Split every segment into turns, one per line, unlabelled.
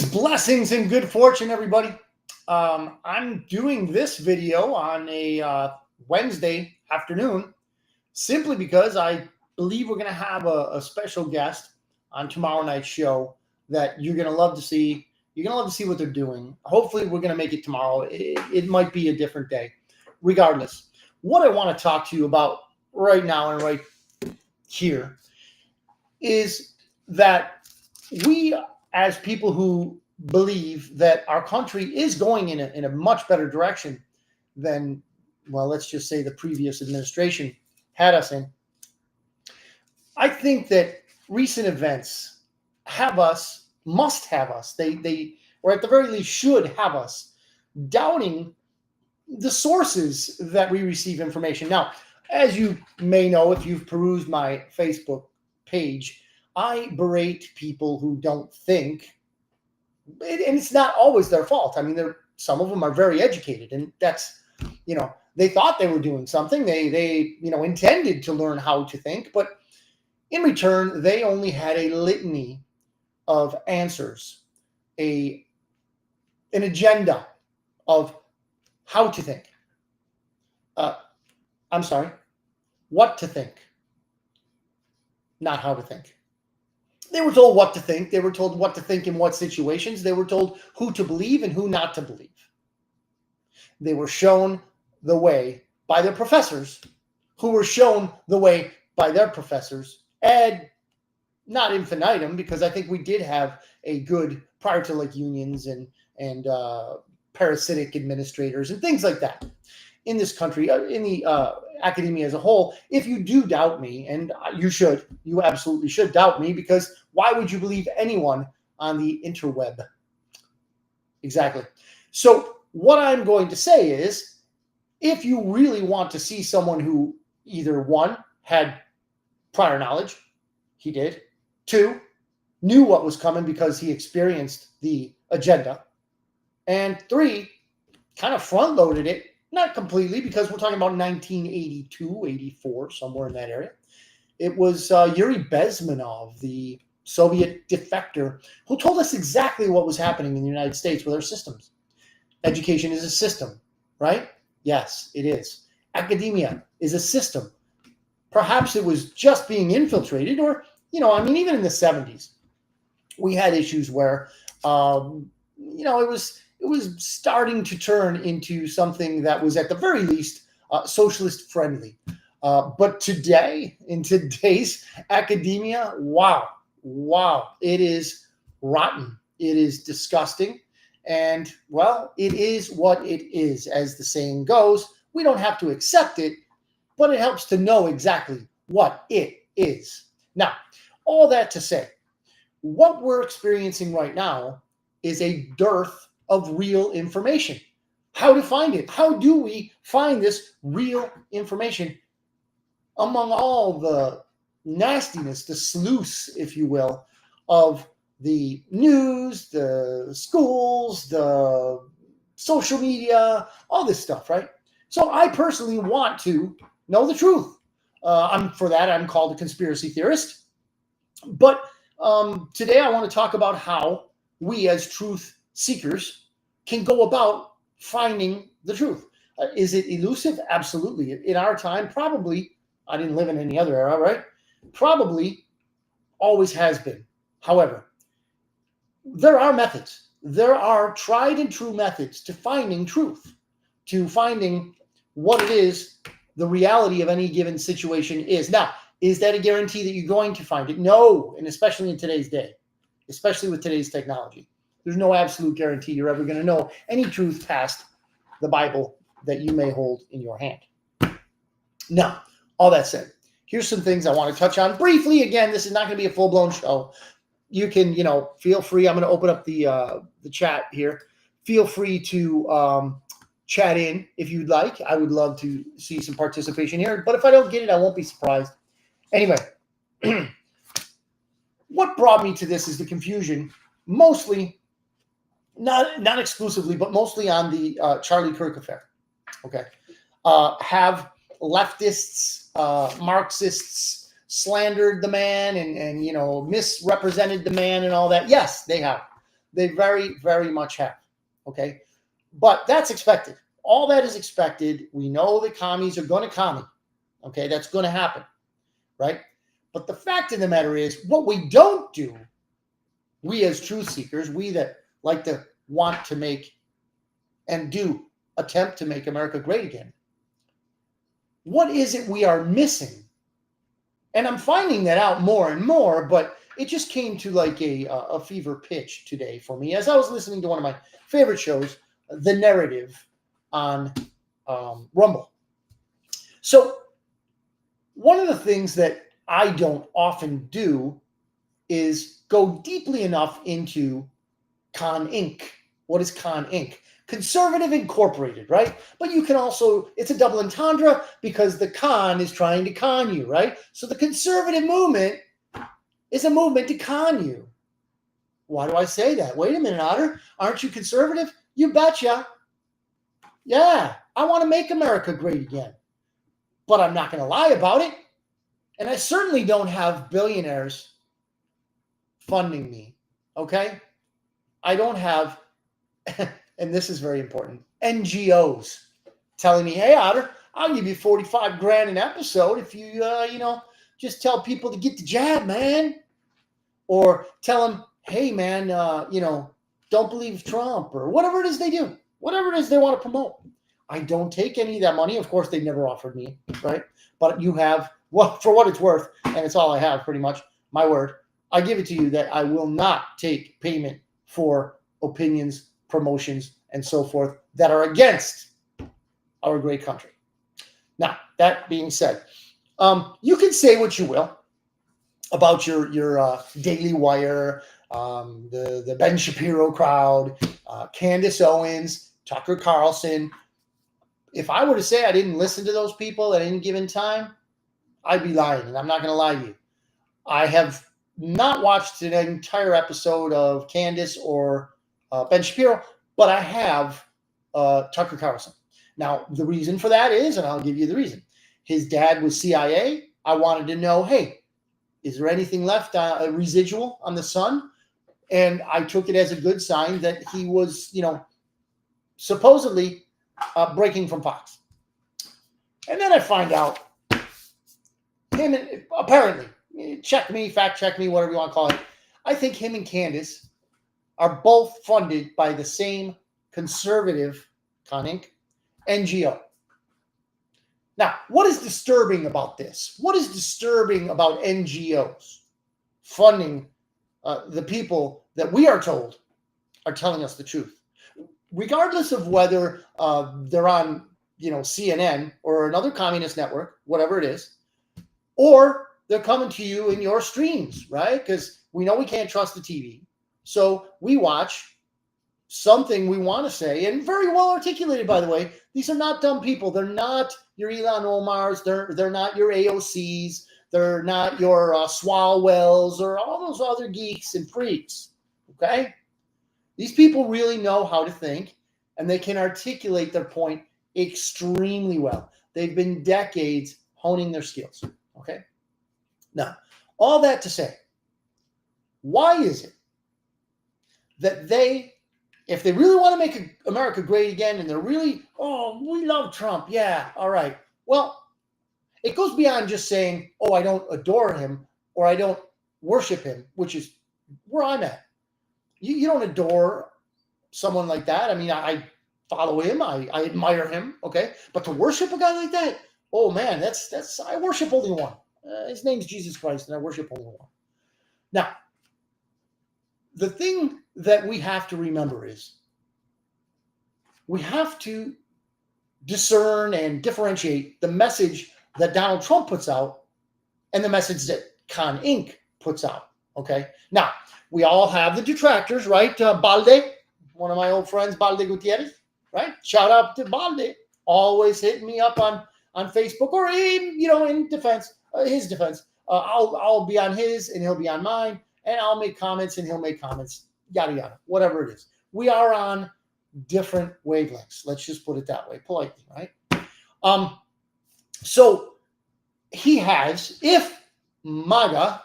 Blessings, and good fortune, everybody. I'm doing this video on a Wednesday afternoon simply because I believe we're going to have a special guest on tomorrow night's show that you're going to love to see. You're going to love to see what they're doing. Hopefully, we're going to make it tomorrow. It might be a different day. Regardless, what I want to talk to you about right now and right here is that we, as people who believe that our country is going in a much better direction than, well, let's just say the previous administration had us in. I think that recent events must have us, they or at the very least should have us doubting the sources that we receive information. Now, as you may know, if you've perused my Facebook page, I berate people who don't think, and it's not always their fault. I mean, some of them are very educated, and that's, they thought they were doing something. They intended to learn how to think, but in return, they only had a litany of answers, an agenda of how to think. I'm sorry, what to think, not how to think. They were told what to think. They were told what to think in what situations. They were told who to believe and who not to believe. They were shown the way by their professors, who were shown the way by their professors, ad not infinitum, because I think we did have a good, prior to like unions and parasitic administrators and things like that in this country, in the academia as a whole. If you do doubt me, and you absolutely should doubt me, because why would you believe anyone on the interweb? Exactly. So what I'm going to say is, if you really want to see someone who either one, had prior knowledge, he did, two, knew what was coming because he experienced the agenda, and three, kind of front loaded it. Not completely, because we're talking about 1982, 84, somewhere in that area. It was Yuri Bezmenov, the Soviet defector, who told us exactly what was happening in the United States with our systems. Education is a system, right? Yes, it is. Academia is a system. Perhaps it was just being infiltrated, or, even in the 70s, we had issues where, it was starting to turn into something that was at the very least socialist friendly. But today, in today's academia, wow, it is rotten. It is disgusting. And, well, it is what it is, as the saying goes. We don't have to accept it, but it helps to know exactly what it is. Now, all that to say, what we're experiencing right now is a dearth of real information. How to find it? How do we find this real information among all the nastiness, the sluice, if you will, of the news, the schools, the social media, all this stuff, right? So I personally want to know the truth. I'm called a conspiracy theorist. But today I want to talk about how we as truth seekers can go about finding the truth. Is it elusive? Absolutely. In our time, probably. I didn't live in any other era, right? Probably always has been. However, there are methods. There are tried and true methods to finding truth, to finding what it is the reality of any given situation is. Now, is that a guarantee that you're going to find it? No, and especially in today's day, especially with today's technology. There's no absolute guarantee you're ever going to know any truth past the Bible that you may hold in your hand. Now, all that said, here's some things I want to touch on briefly. Again, this is not going to be a full-blown show. You can, feel free. I'm going to open up the chat here. Feel free to chat in if you'd like. I would love to see some participation here. But if I don't get it, I won't be surprised. Anyway, what brought me to this is the confusion, mostly, not exclusively, but mostly on the Charlie Kirk affair. Okay. Have leftists, Marxists slandered the man and misrepresented the man and all that? Yes, they have. They very, very much have. Okay. But that's expected. All that is expected. We know the commies are going to commie. Okay. That's going to happen. Right. But the fact of the matter is, what we don't do, we as truth seekers, we that like to want to make and do attempt to make America great again, what is it we are missing? And I'm finding that out more and more, but it just came to like a fever pitch today for me as I was listening to one of my favorite shows, The Narrative, on Rumble. So one of the things that I don't often do is go deeply enough into Con Inc. What is Con Inc? Conservative Incorporated, right? But you can also, it's a double entendre because the con is trying to con you, right? So the conservative movement is a movement to con you. Why do I say that? Wait a minute, Otter. Aren't you conservative? You betcha. Yeah, I want to make America great again. But I'm not going to lie about it. And I certainly don't have billionaires funding me, okay? I don't have, and this is very important, NGOs telling me, hey, Otter, I'll give you 45 grand an episode if you, just tell people to get the jab, man. Or tell them, hey, man, don't believe Trump, or whatever it is they do, whatever it is they want to promote. I don't take any of that money. Of course, they never offered me, right? But you have, well, for what it's worth, and it's all I have pretty much, my word, I give it to you that I will not take payment for opinions, promotions, and so forth that are against our great country. Now, that being said, you can say what you will about your Daily Wire, the Ben Shapiro crowd, Candace Owens, Tucker Carlson. If I were to say I didn't listen to those people at any given time, I'd be lying, and I'm not going to lie to you. I have not watched an entire episode of Candace or Ben Shapiro, but I have Tucker Carlson. Now, the reason for that is, and I'll give you the reason. His dad was CIA. I wanted to know, hey, is there anything left, a residual on the son? And I took it as a good sign that he was, supposedly breaking from Fox. And then I find out him and apparently, check me, fact check me, whatever you want to call it. I think him and Candace are both funded by the same conservative, Con Inc. NGO. Now, what is disturbing about this? What is disturbing about NGOs funding the people that we are told are telling us the truth? Regardless of whether they're on, CNN or another communist network, whatever it is, or they're coming to you in your streams, right? Because we know we can't trust the TV. So we watch something we want to say, and very well articulated, by the way. These are not dumb people. They're not your Elon Omars. They're not your AOCs. They're not your Swalwells or all those other geeks and freaks, okay? These people really know how to think, and they can articulate their point extremely well. They've been decades honing their skills, okay? Now, all that to say, why is it that they, if they really want to make America great again, and they're really, oh, we love Trump, yeah, all right. Well, it goes beyond just saying, oh, I don't adore him or I don't worship him, which is where I'm at. You don't adore someone like that. I mean, I follow him. I admire him, okay? But to worship a guy like that, oh, man, that's I worship only one. His name's Jesus Christ, and I worship only one. Now, the thing that we have to remember is we have to discern and differentiate the message that Donald Trump puts out and the message that Con Inc. puts out, okay? Now, we all have the detractors, right? Balde, one of my old friends, Balde Gutierrez, right? Shout out to Balde, always hitting me up on Facebook, or in defense, his defense. I'll be on his and he'll be on mine, and I'll make comments and he'll make comments, yada, yada, whatever it is. We are on different wavelengths. Let's just put it that way, politely, right? So he has, if MAGA,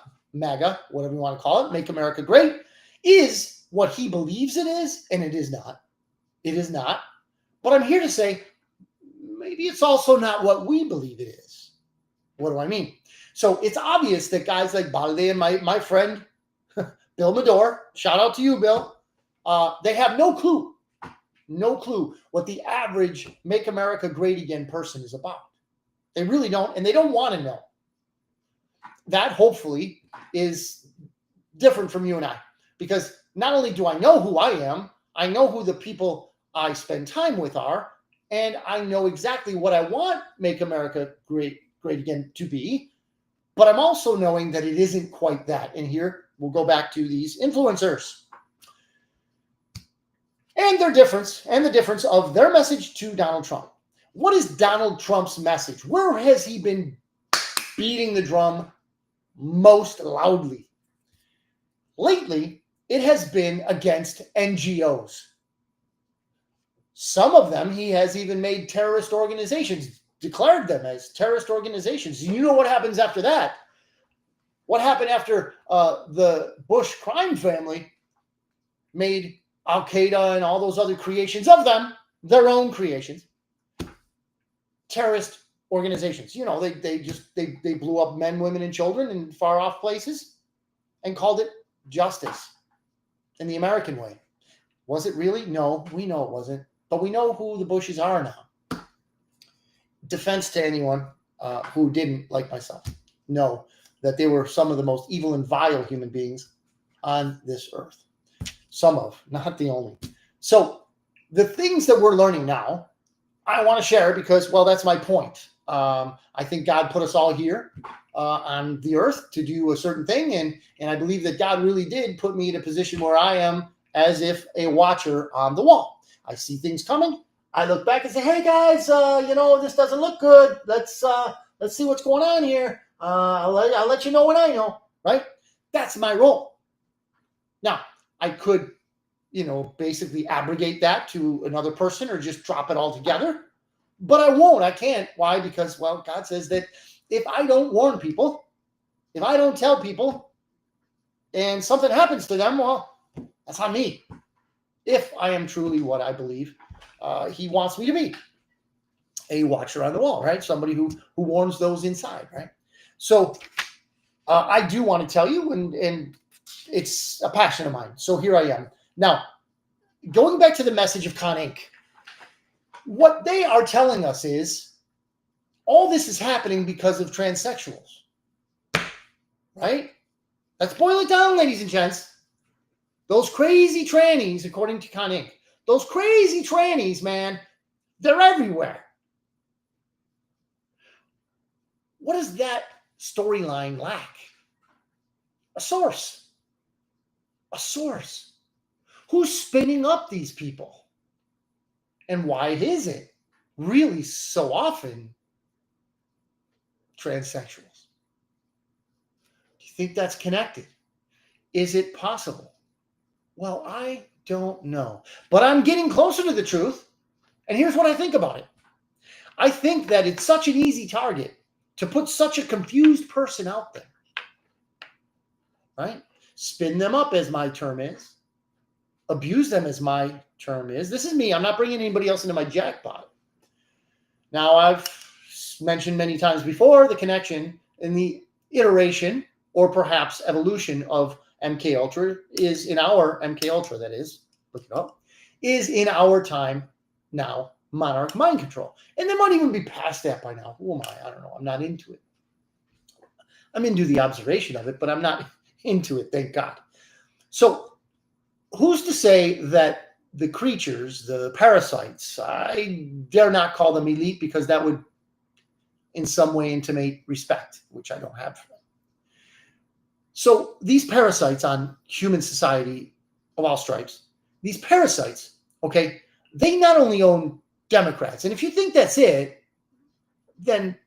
whatever you want to call it, Make America Great, is what he believes it is, and it is not. It is not. But I'm here to say, maybe it's also not what we believe it is. What do I mean? So it's obvious that guys like Balde and my friend Bill Medor, shout out to you, Bill, they have no clue what the average Make America Great Again person is about. They really don't, and they don't want to know. That hopefully is different from you and I, because not only do I know who I am, I know who the people I spend time with are, and I know exactly what I want Make America Great Again to be, but I'm also knowing that it isn't quite that. And here we'll go back to these influencers and their difference, and the difference of their message to Donald Trump. What is Donald Trump's message? Where has he been beating the drum most loudly? Lately, it has been against NGOs. Some of them, he has even made terrorist organizations, declared them as terrorist organizations. You know what happens after that? What happened after the Bush crime family made Al-Qaeda and all those other creations of them, their own creations, terrorist organizations? You know, they blew up men, women, and children in far off places and called it justice in the American way. Was it really? No, we know it wasn't. But we know who the Bushes are now. Defense to anyone who didn't, like myself, know that they were some of the most evil and vile human beings on this earth. Some of, not the only. So the things that we're learning now, I want to share because, well, that's my point. I think God put us all here on the earth to do a certain thing. And I believe that God really did put me in a position where I am as if a watcher on the wall. I see things coming. I look back and say, hey, guys, this doesn't look good. Let's see what's going on here. I'll let you know when I know, right? That's my role. Now, I could, basically abrogate that to another person or just drop it all together. But I won't. I can't. Why? Because, well, God says that if I don't warn people, if I don't tell people, and something happens to them, well, that's on me. If I am truly what I believe he wants me to be, a watcher on the wall, right? Somebody who warns those inside, right? So I do want to tell you, and it's a passion of mine. So here I am. Now, going back to the message of Con Inc., what they are telling us is all this is happening because of transsexuals, right? Let's boil it down, ladies and gents. Those crazy trannies, according to Con Inc., those crazy trannies, man, they're everywhere. What does that storyline lack? A source. A source. Who's spinning up these people? And why is it really so often transsexuals? Do you think that's connected? Is it possible? Well, I don't know. But I'm getting closer to the truth. And here's what I think about it. I think that it's such an easy target to put such a confused person out there. Right? Spin them up, as my term is. Abuse them, as my term is. This is me. I'm not bringing anybody else into my jackpot. Now, I've mentioned many times before the connection in the iteration or perhaps evolution of MK Ultra is in our MK Ultra, that is, look it up, is in our time now monarch mind control. And they might even be past that by now. Who am I? I don't know. I'm not into it. I'm into the observation of it, but I'm not into it, thank God. So who's to say that the creatures, the parasites, I dare not call them elite because that would in some way intimate respect, which I don't have for them. So these parasites on human society of all stripes, these parasites, okay, they not only own Democrats. And if you think that's it, then,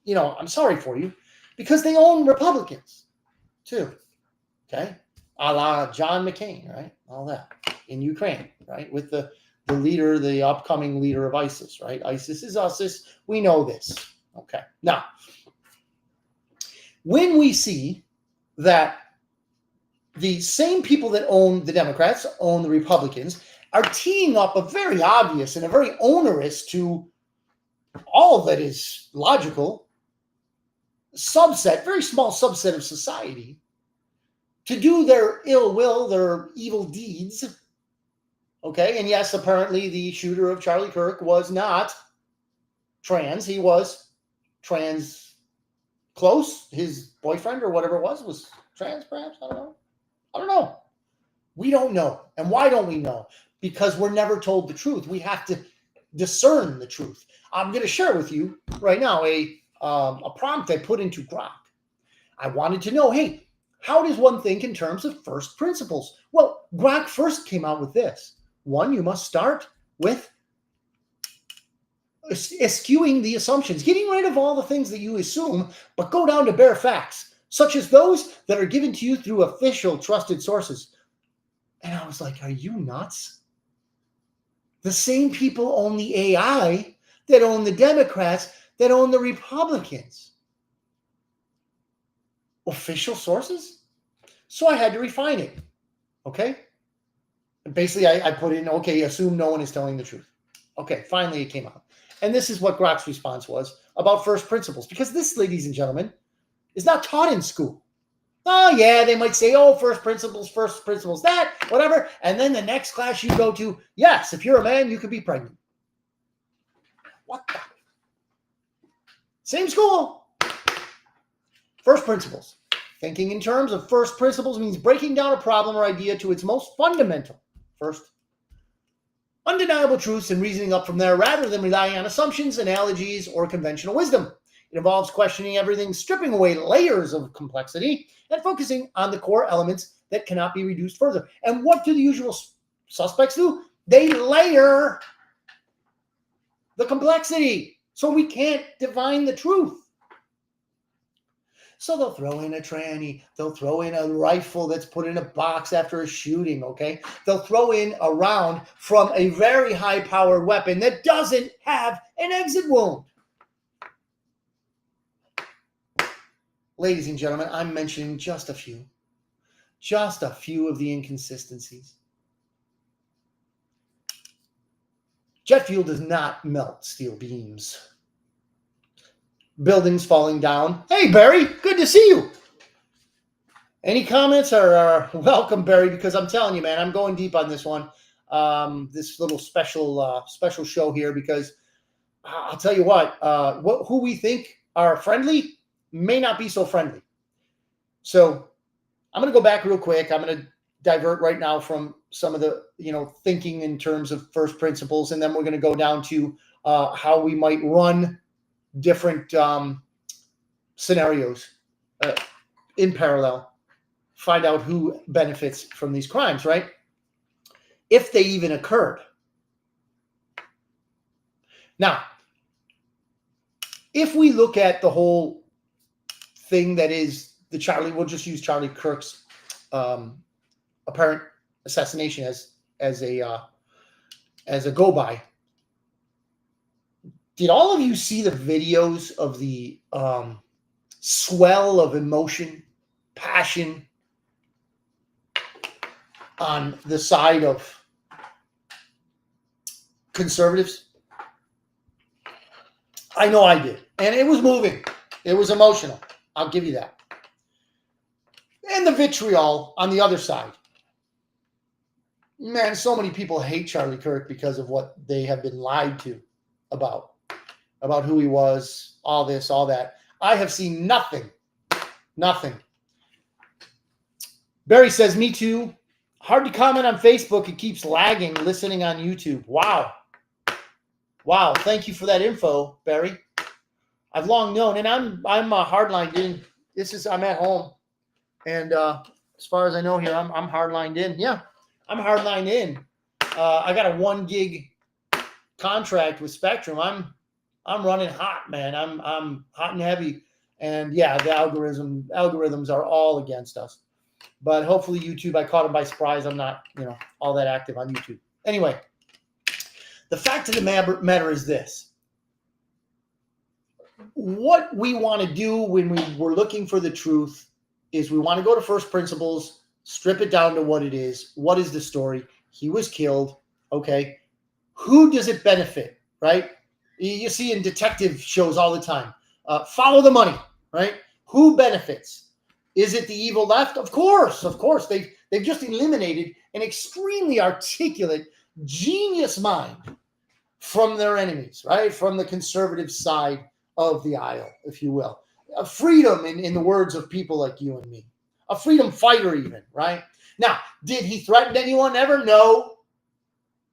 I'm sorry for you, because they own Republicans too, okay? A la John McCain, right? All that in Ukraine, right? With the leader, the upcoming leader of ISIS, right? ISIS is us. We know this, okay? Now, when we see that the same people that own the Democrats, own the Republicans, are teeing up a very obvious and a very onerous to all that is logical subset, very small subset of society to do their ill will, their evil deeds. Okay. And yes, apparently the shooter of Charlie Kirk was not trans. He was trans close. His boyfriend or whatever it was trans, perhaps. I don't know. We don't know. And why don't we know? Because we're never told the truth. We have to discern the truth. I'm going to share with you right now a prompt I put into Grok. I wanted to know, hey, how does one think in terms of first principles? Well, Grok first came out with this. One, you must start with eschewing the assumptions, getting rid of all the things that you assume, but go down to bare facts, such as those that are given to you through official trusted sources. And I was like, are you nuts? The same people own the AI that own the Democrats, that own the Republicans. Official sources? So I had to refine it. Okay? And basically, I put in, okay, assume no one is telling the truth. Okay, finally it came out. And this is what Grok's response was about first principles. Because this, ladies and gentlemen, is not taught in school. Oh, yeah, they might say, oh, first principles, that, whatever. And then the next class you go to, yes, if you're a man, you could be pregnant. What the? Same school. First principles. Thinking in terms of first principles means breaking down a problem or idea to its most fundamental, first, undeniable truths and reasoning up from there rather than relying on assumptions, analogies, or conventional wisdom. It involves questioning everything, stripping away layers of complexity, and focusing on the core elements that cannot be reduced further. And what do the usual suspects do? They layer the complexity so we can't divine the truth. So they'll throw in a tranny. They'll throw in a rifle that's put in a box after a shooting, okay? They'll throw in a round from a very high-powered weapon that doesn't have an exit wound. Ladies and gentlemen, I'm mentioning just a few of the inconsistencies. Jet fuel does not melt steel beams. Buildings falling down. Hey, Barry, good to see you. Any comments are welcome, Barry, because I'm telling you, man, I'm going deep on this one. This little special show here, because I'll tell you what, who we think are friendly may not be so friendly. So I'm going to go back real quick. I'm going to divert right now from some of the, thinking in terms of first principles, and then we're going to go down to how we might run different scenarios in parallel, find out who benefits from these crimes, right? If they even occurred. Now, if we look at the whole thing that is we'll just use Charlie Kirk's apparent assassination as a go-by. Did all of you see the videos of the swell of emotion, passion on the side of conservatives? I know I did. And it was moving. It was emotional. I'll give you that. And the vitriol on the other side. Man, so many people hate Charlie Kirk because of what they have been lied to about who he was, all this, all that. I have seen nothing. Barry says, me too. Hard to comment on Facebook. It keeps lagging listening on YouTube. Wow. Thank you for that info, Barry. I've long known, and I'm hardlined in. I'm at home. And as far as I know here, I'm hardlined in. Yeah, I'm hardlined in. I got a 1 gig contract with Spectrum. I'm running hot, man. I'm hot and heavy. And yeah, the algorithms are all against us. But hopefully YouTube, I caught them by surprise. I'm not, all that active on YouTube. Anyway, the fact of the matter is this. What we want to do when we're looking for the truth is we want to go to first principles. Strip it down to what it is. What is the story? He was killed. Okay. Who does it benefit, right? You see in detective shows all the time. Follow the money, right? Who benefits? Is it the evil left? Of course, of course. They've just eliminated an extremely articulate, genius mind from their enemies, right? From the conservative side of the aisle, if you will. A freedom, in the words of people like you and me. A freedom fighter even, right? Now, did he threaten anyone ever? No.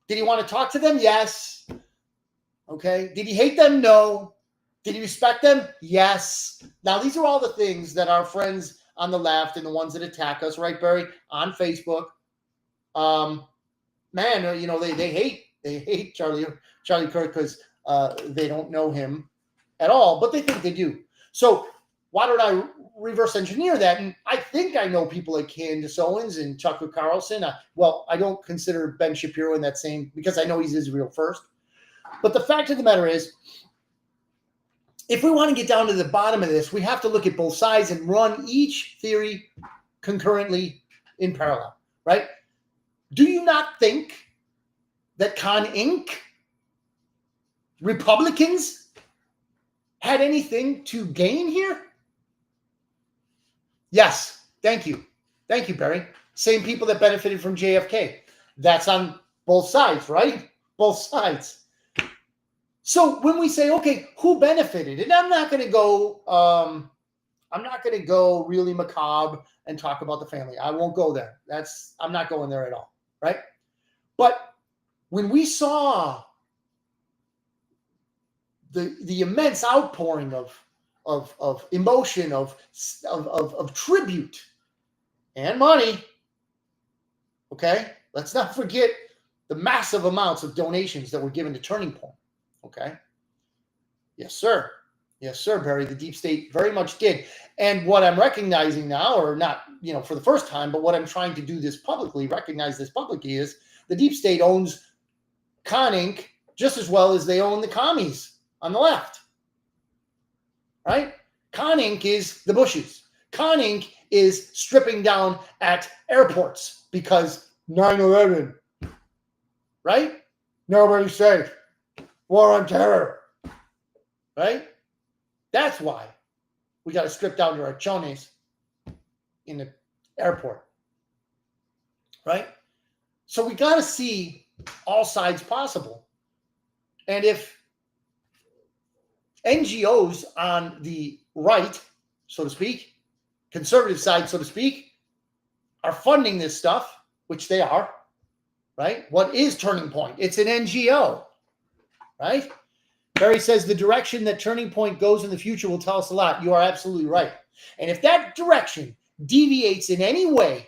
Did he want to talk to them? Yes. Okay. Did he hate them? No. Did he respect them? Yes. Now, these are all the things that our friends on the left and the ones that attack us, right, Barry, on Facebook, man, they hate Charlie Kirk because they don't know him at all, but they think they do. So why don't I reverse engineer that? And I think I know people like Candace Owens and Tucker Carlson. I don't consider Ben Shapiro in that same, because I know he's Israel first. But the fact of the matter is, if we want to get down to the bottom of this, we have to look at both sides and run each theory concurrently in parallel, right? Do you not think that Con Inc., Republicans, had anything to gain here? Yes. Thank you. Thank you, Barry. Same people that benefited from JFK. That's on both sides, right? Both sides. So when we say, okay, who benefited? And I'm not going to go really macabre and talk about the family. I won't go there. I'm not going there at all, right? But when we saw the immense outpouring of emotion, of tribute and money, okay, let's not forget the massive amounts of donations that were given to Turning Point. Okay. Yes, sir. Yes, sir, Barry. The deep state very much did. And what I'm recognizing now, or not, for the first time, but what I'm trying to do recognize this publicly, is the deep state owns Con Inc. just as well as they own the commies on the left. Right? Con Inc. is the Bushes. Con Inc. is stripping down at airports because 9/11. Right? Nobody's safe. War on terror, right? That's why we got to strip down to our chones in the airport, right? So we got to see all sides possible. And if NGOs on the right, so to speak, conservative side, so to speak, are funding this stuff, which they are, right? What is Turning Point? It's an NGO. Right? Barry says the direction that Turning Point goes in the future will tell us a lot. You are absolutely right. And if that direction deviates in any way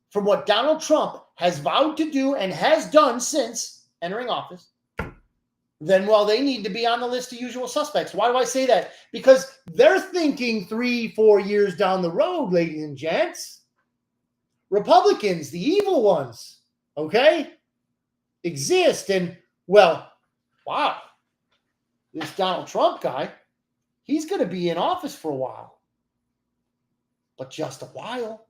from what Donald Trump has vowed to do and has done since entering office, then, they need to be on the list of usual suspects. Why do I say that? Because they're thinking 3-4 years down the road, ladies and gents. Republicans, the evil ones, okay, exist. And, wow, this Donald Trump guy, he's going to be in office for a while. But just a while.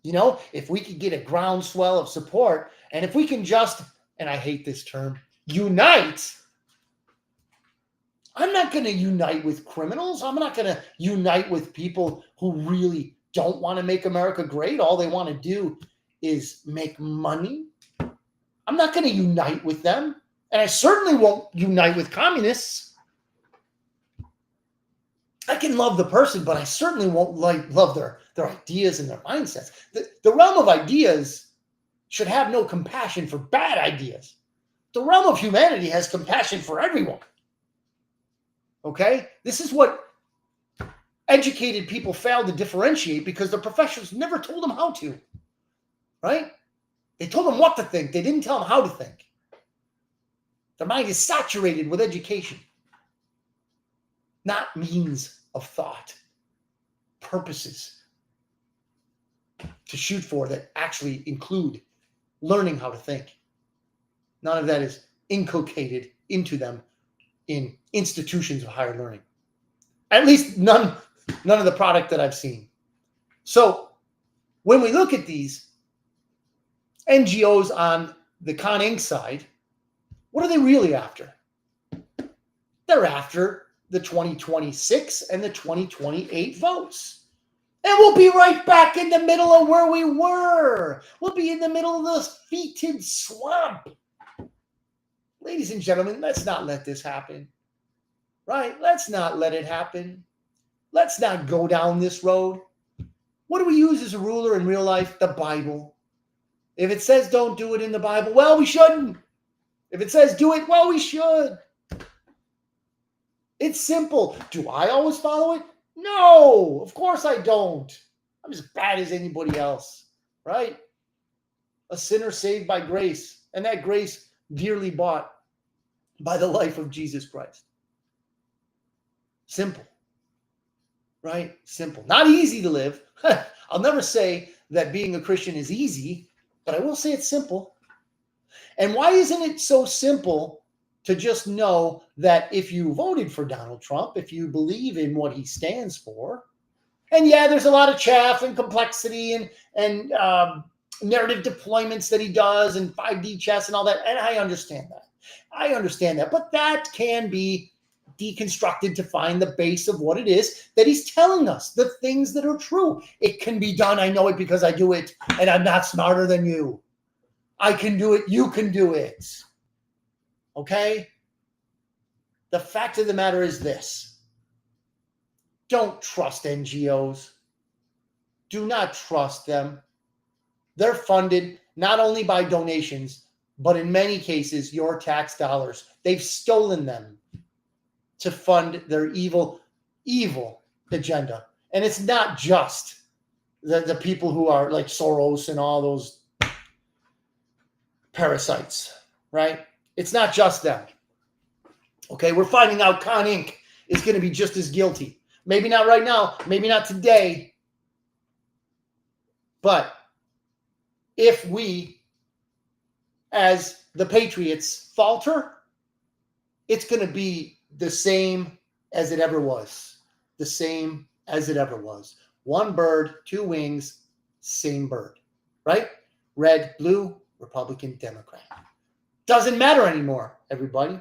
If we could get a groundswell of support, and if we can just, and I hate this term, unite. I'm not going to unite with criminals. I'm not going to unite with people who really don't want to make America great. All they want to do is make money. I'm not going to unite with them. And I certainly won't unite with communists. I can love the person, but I certainly won't love their ideas and their mindsets. The realm of ideas should have no compassion for bad ideas. The realm of humanity has compassion for everyone. Okay? This is what educated people fail to differentiate because the professors never told them how to. Right? They told them what to think. They didn't tell them how to think. Their mind is saturated with education, not means of thought, purposes to shoot for that actually include learning how to think. None of that is inculcated into them in institutions of higher learning. At least none of the product that I've seen. So when we look at these NGOs on the Con Inc. side, what are they really after? They're after the 2026 and the 2028 votes. And we'll be right back in the middle of where we were. We'll be in the middle of the fetid swamp. Ladies and gentlemen, let's not let this happen. Right? Let's not let it happen. Let's not go down this road. What do we use as a ruler in real life? The Bible. If it says don't do it in the Bible, well, we shouldn't. If it says do it, well, we should. It's simple. Do I always follow it? No, of course I don't. I'm as bad as anybody else, right? A sinner saved by grace, and that grace dearly bought by the life of Jesus Christ. Simple, right? Simple. Not easy to live. I'll never say that being a Christian is easy, but I will say it's simple. And why isn't it so simple to just know that if you voted for Donald Trump, if you believe in what he stands for, and yeah, there's a lot of chaff and complexity and narrative deployments that he does and 5D chess and all that, and I understand that. But that can be deconstructed to find the base of what it is that he's telling us, the things that are true. It can be done. I know it because I do it, and I'm not smarter than you. I can do it. You can do it. Okay? The fact of the matter is this. Don't trust NGOs. Do not trust them. They're funded not only by donations, but in many cases, your tax dollars. They've stolen them to fund their evil agenda. And it's not just the people who are like Soros and all those parasites, right? It's not just them. Okay, we're finding out Con Inc. is going to be just as guilty. Maybe not right now, maybe not today. But if we, as the patriots, falter, it's going to be the same as it ever was. The same as it ever was. One bird, two wings, same bird. Right? Red, blue, Republican, Democrat. Doesn't matter anymore, everybody,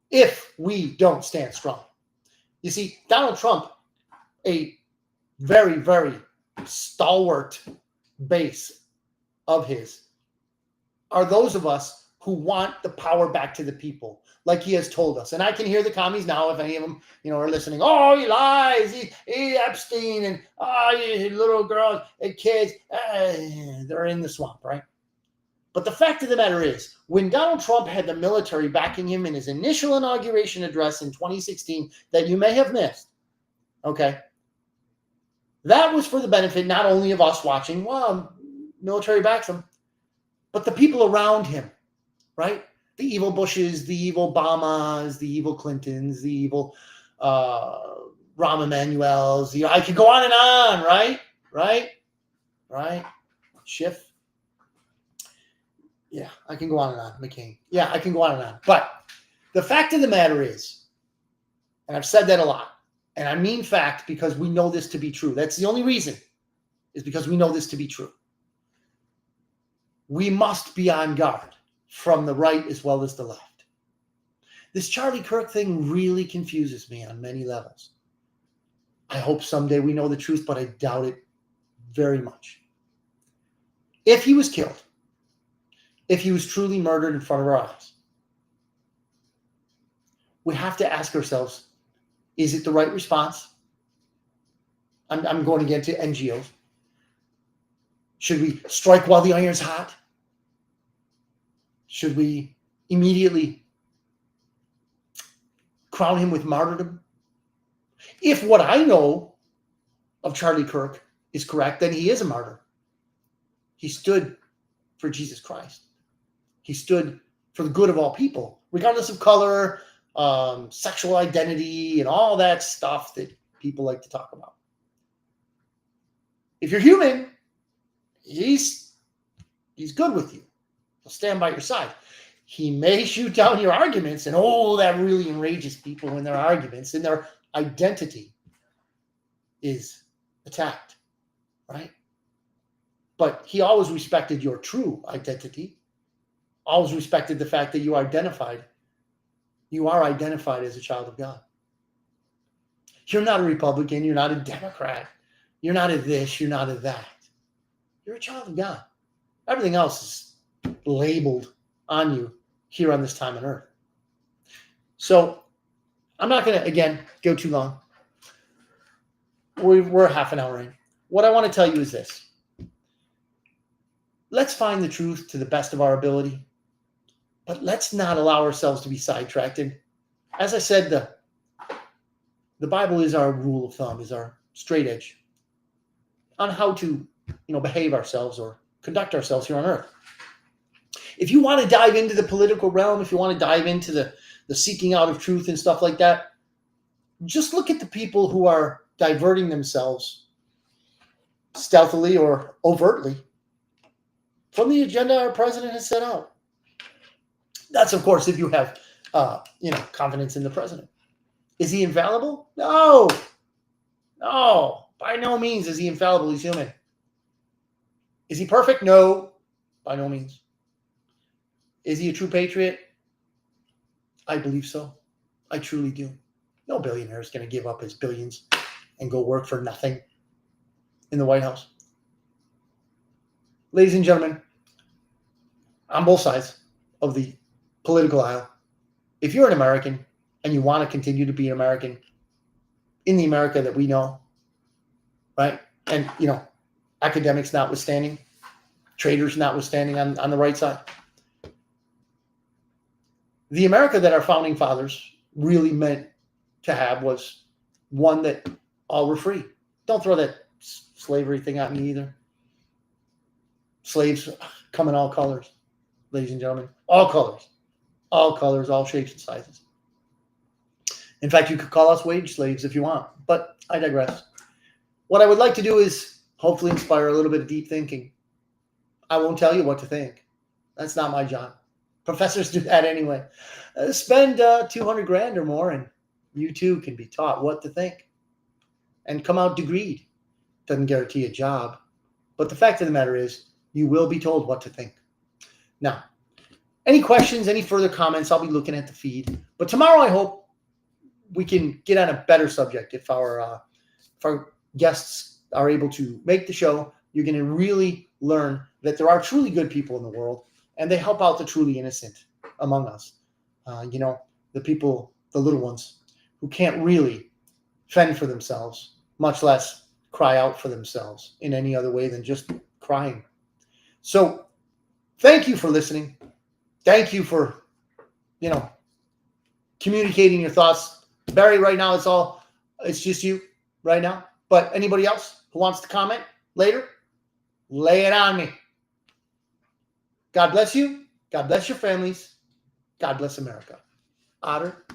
if we don't stand strong. You see, Donald Trump, a very, very stalwart base of his, are those of us who want the power back to the people, like he has told us. And I can hear the commies now, if any of them, are listening. Oh, he lies. He Epstein, and little girls and kids, they're in the swamp, right? But the fact of the matter is, when Donald Trump had the military backing him in his initial inauguration address in 2016, that you may have missed, okay, that was for the benefit not only of us watching, wow, military backs him, but the people around him, right? The evil Bushes, the evil Obamas, the evil Clintons, the evil Rahm Emanuels. I could go on and on, right? Schiff. Yeah, I can go on and on. McCain. Yeah, I can go on and on. But the fact of the matter is, and I've said that a lot, and I mean fact because we know this to be true. That's the only reason, is because we know this to be true. We must be on guard from the right as well as the left. This Charlie Kirk thing really confuses me on many levels. I hope someday we know the truth, but I doubt it very much. If he was killed, if he was truly murdered in front of our eyes, we have to ask ourselves, is it the right response? I'm going again to NGOs. Should we strike while the iron's hot? Should we immediately crown him with martyrdom? If what I know of Charlie Kirk is correct, then he is a martyr. He stood for Jesus Christ. He stood for the good of all people, regardless of color, sexual identity, and all that stuff that people like to talk about. If you're human, he's good with you. He'll stand by your side. He may shoot down your arguments, and that really enrages people when their arguments and their identity is attacked, right? But he always respected your true identity, always respected the fact that you are identified as a child of God. You're not a Republican. You're not a Democrat. You're not a this. You're not a that. You're a child of God. Everything else is labeled on you here on this time on earth. So I'm not going to, again, go too long. We're half an hour in. What I want to tell you is this. Let's find the truth to the best of our ability, but let's not allow ourselves to be sidetracked. And as I said, the Bible is our rule of thumb, is our straight edge on how to, behave ourselves or conduct ourselves here on earth. If you want to dive into the political realm, if you want to dive into the seeking out of truth and stuff like that, just look at the people who are diverting themselves stealthily or overtly from the agenda our president has set out. That's, of course, if you have, confidence in the president. Is he infallible? No. By no means is he infallible. He's human. Is he perfect? No, by no means. Is he a true patriot? I believe so. I truly do. No billionaire is going to give up his billions and go work for nothing in the White House. Ladies and gentlemen, on both sides of the political aisle, if you're an American and you want to continue to be an American in the America that we know, right? And, academics notwithstanding, traders notwithstanding on the right side, the America that our founding fathers really meant to have was one that all were free. Don't throw that slavery thing at me either. Slaves come in all colors, ladies and gentlemen. All colors, all shapes and sizes. In fact, you could call us wage slaves if you want, but I digress. What I would like to do is hopefully inspire a little bit of deep thinking. I won't tell you what to think. That's not my job. Professors do that anyway. Spend $200,000 or more, and you too can be taught what to think and come out degreed. Doesn't guarantee a job, but the fact of the matter is, you will be told what to think. Now, any questions, any further comments? I'll be looking at the feed. But tomorrow, I hope we can get on a better subject. If our guests are able to make the show, you're going to really learn that there are truly good people in the world, and they help out the truly innocent among us. The people, the little ones, who can't really fend for themselves, much less cry out for themselves in any other way than just crying. So thank you for listening. Thank you for, communicating your thoughts. Barry, right now, it's just you right now. But anybody else who wants to comment later, lay it on me. God bless you. God bless your families. God bless America. Otter.